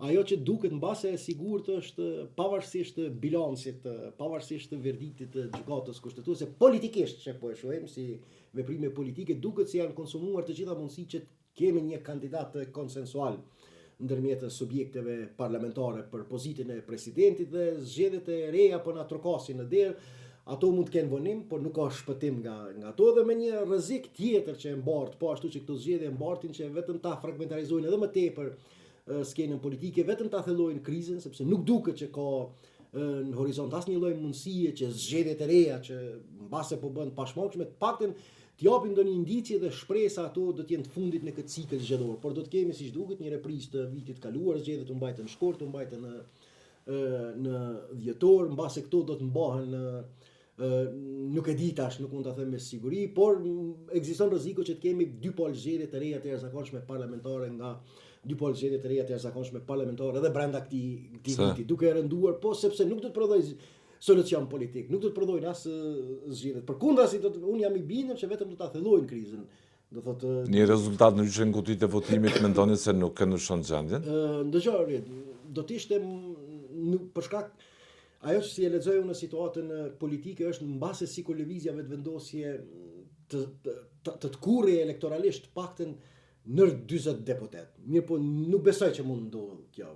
ajo që duket mbase e sigurt është pavarësisht të bilancit, pavarësisht të verdiktit të gjykatës kushtetuese, politikisht që po e shohim si veprime politike, duket se janë konsumuar të gjitha mundësitë që kemi një kandidat konsensual ndërmjet subjekteve parlamentare për pozitën e presidentit dhe zgjedhjet e reja po na trokasin në derë. Ato mund të kenë vonim, por nuk ka shpëtim nga ato dhe me një rrezik tjetër që e mbart, po ashtu që këto zgjedhje mbartin që vetëm ta fragmentarizojnë edhe më tepër skenën politike, vetëm ta thellojnë krizën, sepse nuk duket që ka në horizont asnjë lloj mundësie që zgjedhjet e reja që mbase po bën pashmangshme, të paktën t'japin ndonjë indicie dhe shpresa ato do të jenë të fundit në këtë cikël zgjedhor, por do të kemi siç duket një reprizë të vitit kaluar, zgjedhjet u mbajtën në shkurt, u mbajtën në dhjetor, mbase këto do të mbahen nuk e di tash, nuk mund ta them me siguri, por ekziston rreziku që të kemi dy palë zgjedhje të reja të jashtëzakonshme parlamentare nga dy palë zgjedhje të reja të jashtëzakonshme parlamentare edhe brenda këtij viti, duke rënduar, po sepse nuk do të prodhoj solucion politik, nuk do të prodhojnë as zgjedhjet. Përkundrazi unë jam i bindur që vetëm do ta thellojnë krizën. Do thotë një rezultat në gjyqen kutit e votimit mendoni se nuk e ndryshon gjendjen? Dëgjoj, do të ishte për shkak ajo që si e lexoj unë në situatën politike është mbase si lëvizjave të vendosje të kurrë elektoralisht paktën nër 40 deputet. Mirë, po nuk besoj që mund ndodhë kjo.